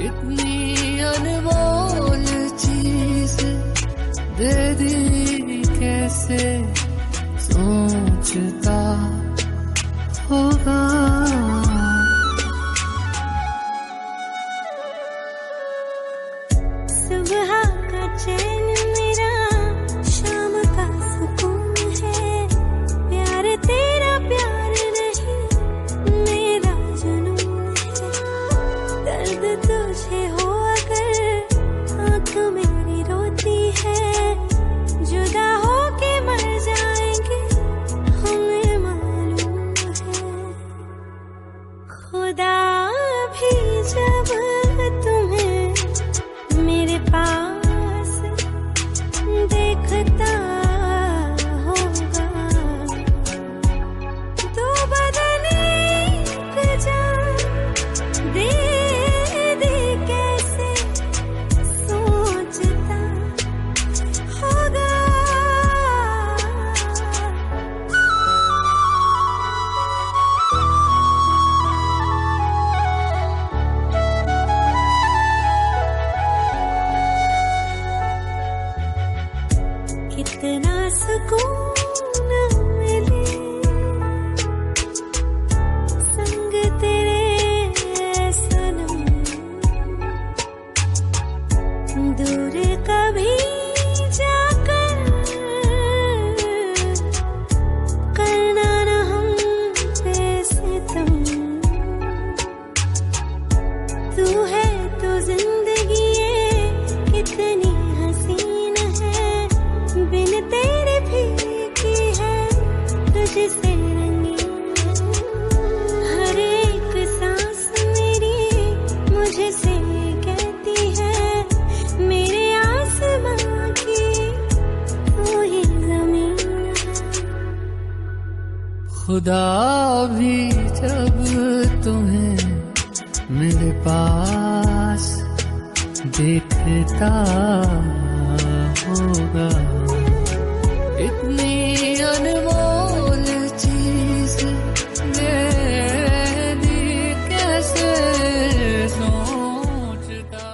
इतनी अनमोल चीज दे दी कैसे सोचता होगा। सुबह का चैन मेरा, शाम का सुकून है। प्यार तेरा प्यार नहीं, मेरा जुनून है। दर्द तुझे हो अगर, आँख मेरी रोती है। जुदा होके मर जाएंगे, हमें मालूम है। खुदा भी जब तुम्हें मेरे पास देखता होगा, दो बदन एक जान दे दे कैसे सोचता होगा। कितना सुकून मिले संग तेरे सनम। दूर कभी जाकर करना न हम पे सितम। तू है तो जिंदगी ये कितनी हसीन है। बिन तेरे फीकी है, तुझसे रंगीन है। हर एक सांस मेरी मुझे से कहती है, मेरे आसमां की तू ही जमीन है। खुदा भी जब तुम्हें मेरे पास देखता होगा, इतनी अनमोल चीज दे दी कैसे सोचता।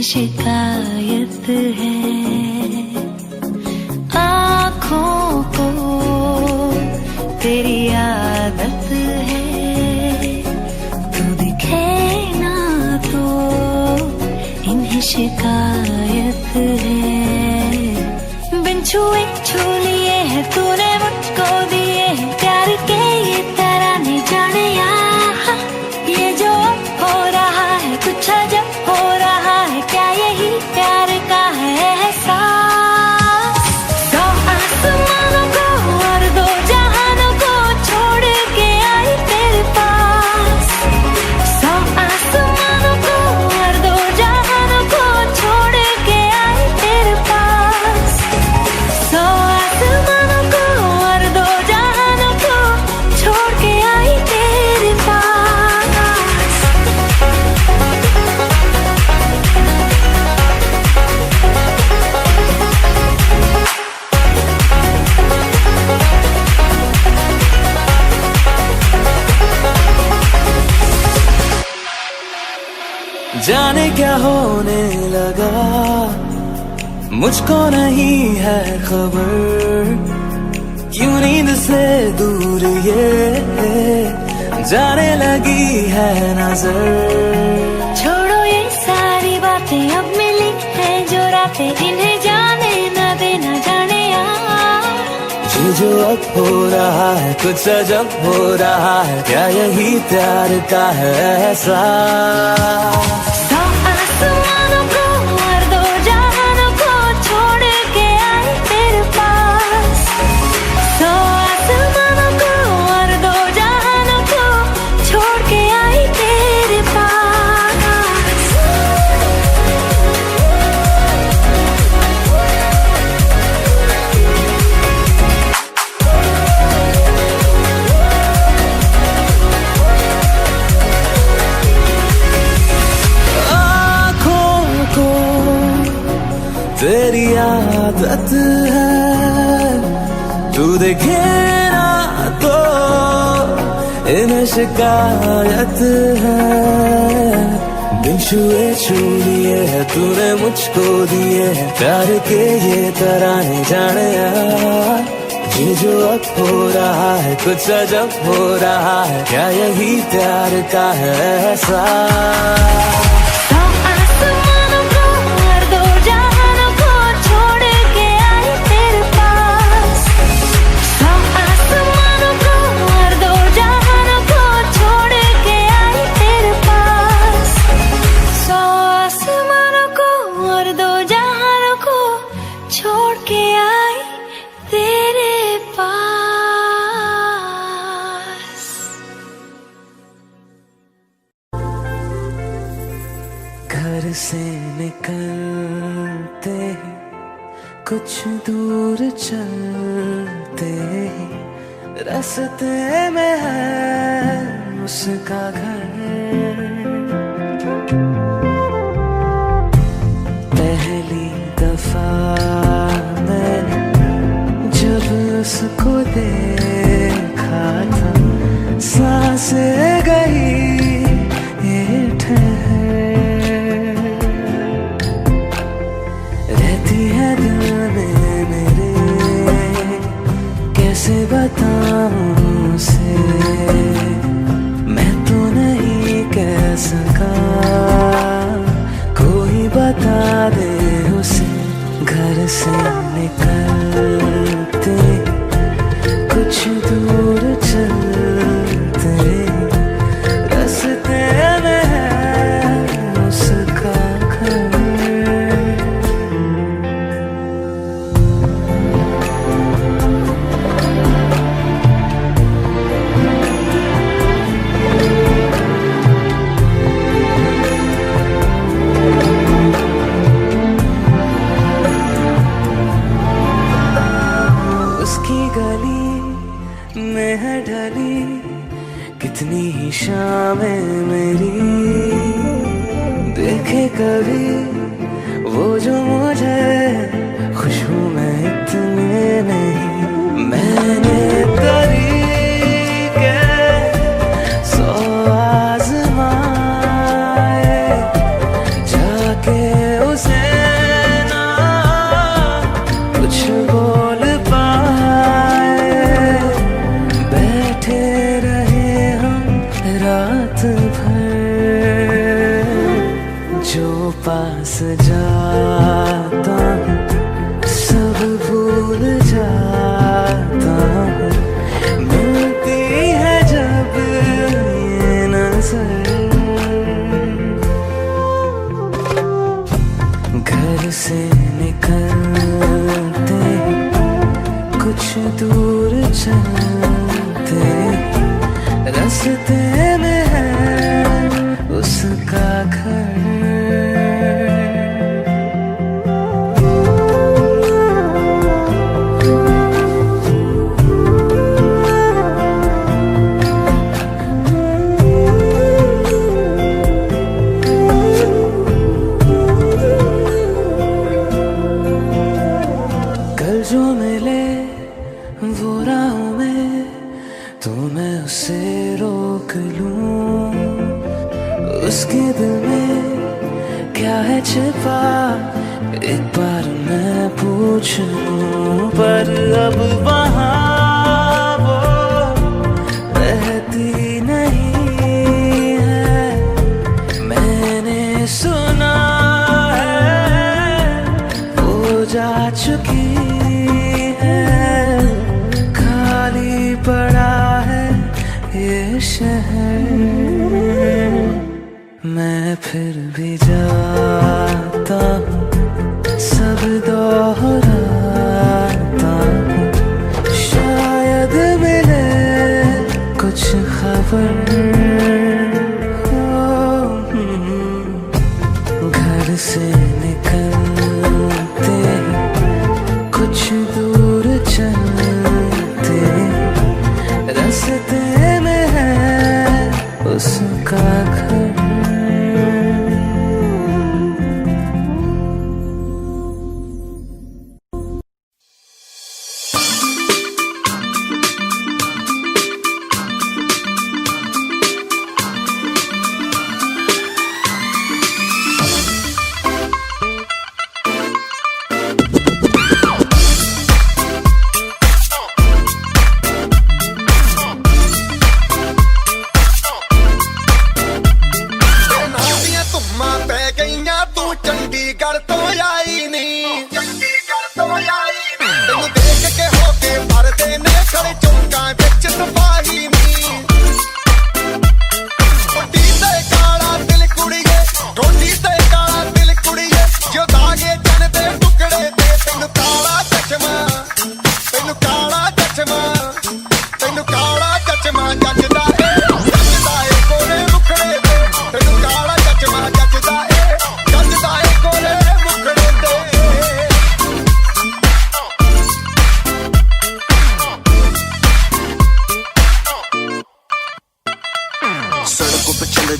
इन्हें शिकायत है आँखों को तेरी आदत है तू दिखे ना तो इन्हें शिकायत है बिन छुए छू लिए है तूने मुझको दिए है प्यार के ये तराने जाने यहाँ ये जो हो रहा है कुछ अजब हो रहा है क्या यही प्यार का है एहसास दो आसमानों को और दो जहानों को छोड़ के आई तेरे पास सौ आसमानों को और दो जहानों को छोड़ के आई तेरे पास सौ आसमानों को और दो जहानों को छोड़ के आई तेरे पास जाने क्या होने लगा मुझको नहीं है खबर क्यों नींद से दूर ये जाने लगी है नजर छोड़ो ये सारी बातें अब मिली है जो रातें इन्हें जाने न देना जाने ये जो अब हो रहा है कुछ अजब हो रहा है क्या यही प्यार का है एहसास सौ आसमानों को और दो जहानों को छोड़ के आई तेरे पास सौ आसमानों को और दो जहानों को छोड़ के आई तेरे पास आँखों को तेरी आदत है तू देखे ना तो इन्हें शिकायत है बिन छुए छू लिए है तूने मुझको दिए है प्यार के ये तराने जाने ये जो अब हो रहा है कुछ अजब हो रहा है क्या यही प्यार का है एहसास सौ आसमानों को और दो जहानों को छोड़ के आई तेरे पास सौ आसमानों को और दो जहानों को छोड़ के आई तेरे पास सौ आसमानों को और दो जहानों को छोड़ के आई तेरे पास घर से निकलते ही कुछ दूर चलते ही रास्ते में है उसका घर पहली दफा मैंने जब उसको देखा था सांसें गई ये ठहर रहती है दिल में मेरे कैसे बताऊं उसे मैं तो नहीं कह सका कोई बता दे उसे घर से निकलते कुछ दूर चलते रास्ते में है उसका घर उसकी गली में है ढली कितनी ही शामें मेरी देखे कभी वो जो मुझे खुशबू में इतने नहीं मैंने तरीके सौ आजमाए जाके पास जाता हूँ सब भूल जाता हूँ, मिलती है जब ये नजर। घर से निकलते कुछ दूर चलते, रास्ते में है उसका घर। कल जो मिले वो राहों में तो मैं उसे रोक लूं, उसके दिल में क्या है छिपा एक बार मैं पूछ लूं। पर अब वहाँ वो रहती नहीं है, मैंने सुना है वो जा चुकी है। खाली पड़ा है ये शहर, मैं फिर भी जाता हूँ सब दोहराता हूँ, शायद मिले कुछ खबर। घर से निकलते कुछ दूर चलते, रास्ते में है उसका घर।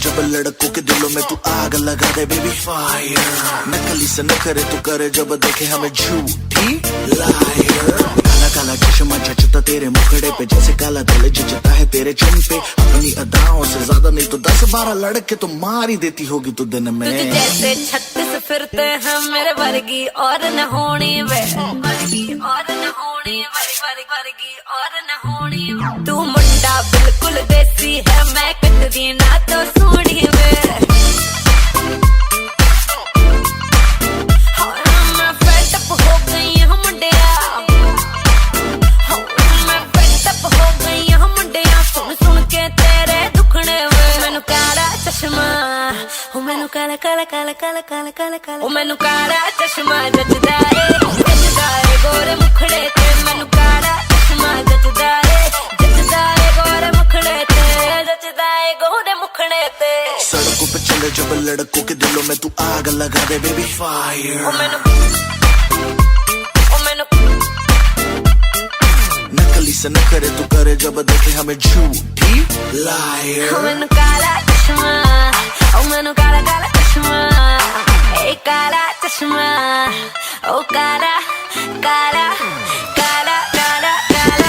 जब लड़कों के दिलों में तू आग लगा दे बेबी फायर, नकली से न करे तू करे जब देखे हमें झूठी लायर। काला काला चश्मा जचता तेरे मुखड़े पे जैसे काला दिल जचता है तेरे चिन पे, अपनी अदाओं से ज्यादा नहीं तो 10-12 लड़के तो मार ही देती होगी तू दिन में। तुझे जैसे 36 फिरते हैं मेरे वर्गी और न होनी वे, वर्गी और न होनी वर्गी और न होनी। तू मुंडा बिल्कुल देसी है, मैं कटदी ना तो सोनी वे। मैं फेड अप हो गई हूँ मुंडिया, मैं फेड अप हो गई हूँ मुंडिया, सुन सुन के तेरे दुखने वे। मैनू काला चश्मा, ओ मैनू काला काला काला काला काला काला काला, ओ मैनू काला चश्मा जचदा है गोरे मुखड़े ते। मैनू काला चश्मा जचदा है गोरे मुखड़े ते, जचदा है गोरे मुखड़े ते। सड़कों पे चले जब लड़कों के दिलों में तू आग लगा दे बेबी फायर। नकली से न करे तू करे जब देखे हमें झूठी लायर। मैनू काला चश्मा, ओ मैनू काला काला चश्मा, ए काला चश्मा, ओ काला काला काला काला काला।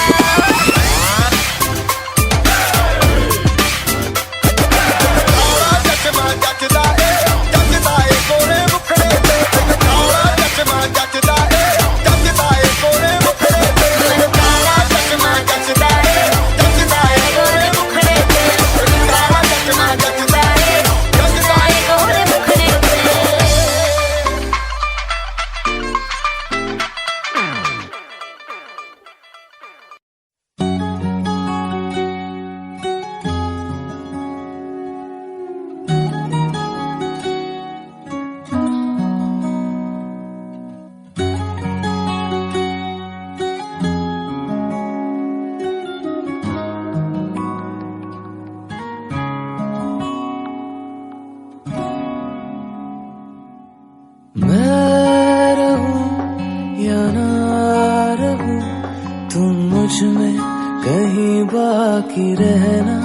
बाकी रहना,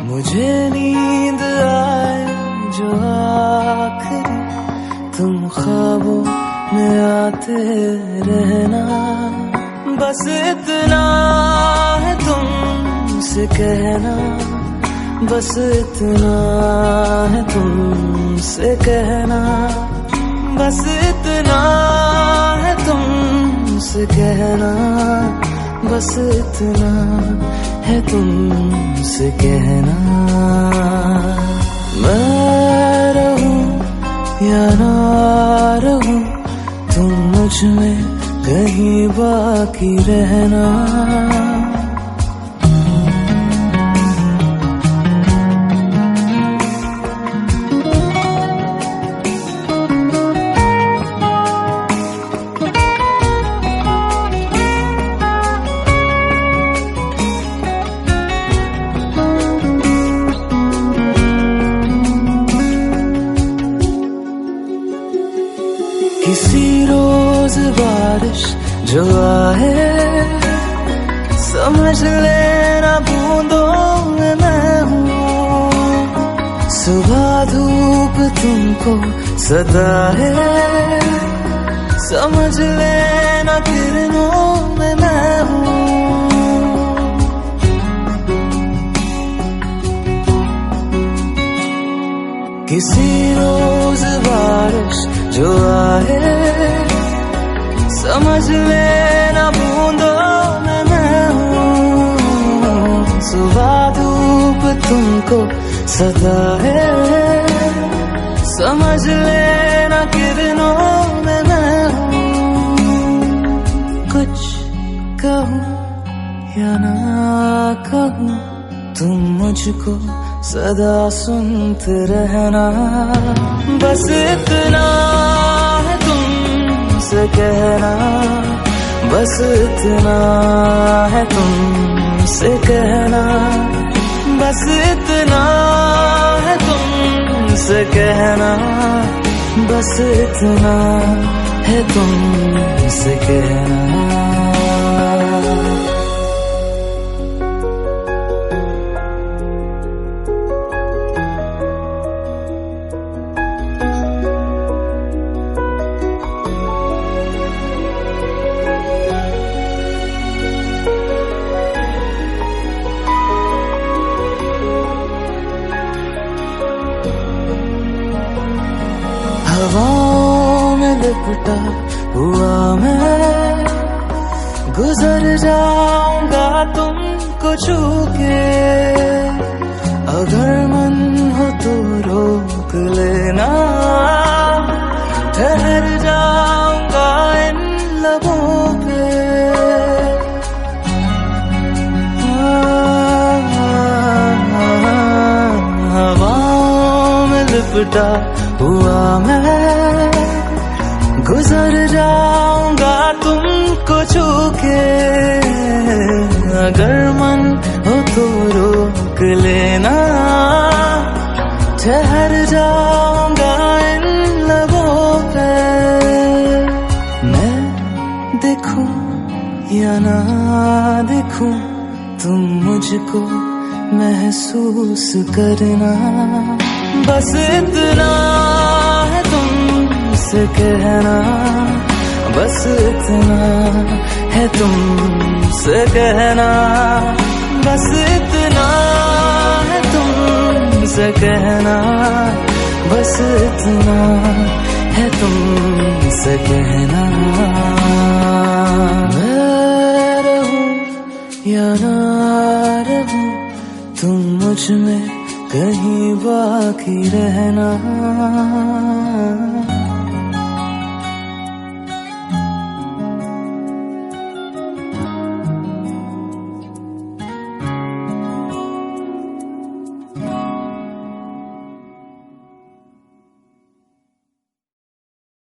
मुझे नींद आए जो आखिरी तुम ख्वाबों में आते रहना। बस इतना है तुमसे कहना, बस इतना है तुमसे कहना, बस इतना है तुमसे कहना, बस इतना है तुमसे कहना। मैं रहूं या ना रहूं, तुम मुझ में कहीं बाकी रहना। किसी रोज बारिश जो आए, समझ लेना बूंदों में मैं हूँ। सुबह धूप तुमको सदा है, समझ लेना किरणों में मैं हूँ। किसी रोज बारिश जो आए, समझ लेना बूंदों में मैं हूँ। सुबह धूप तुमको सदा है, समझ लेना किरणों में मैं हूँ। कुछ कहूँ या ना कहूँ, तुम मुझको सदा सुनते रहना। बस इतना है तुमसे कहना, बस इतना है तुमसे कहना, बस इतना है तुमसे कहना, बस इतना है तुमसे कहना। हवाओं में लिपटा हुआ मैं, गुजर जाऊंगा तुमको छू के। अगर मन हो तो रोक लेना, ठहर जाऊंगा इन लबों पे। हवाओं में लिपटा हुआ मैं, गुजर जाऊंगा तुमको छू के। अगर मन हो तो रोक लेना, ठहर जाऊंगा इन लबों पे। मैं देखूं या ना देखूं, तुम मुझको महसूस करना। बस इतना है तुमसे कहना, बस इतना है तुमसे कहना, बस इतना है तुमसे कहना, बस इतना है तुमसे कहना। मैं रहूं या ना रहूं, तुम मुझ में कहीं बाकी रहना।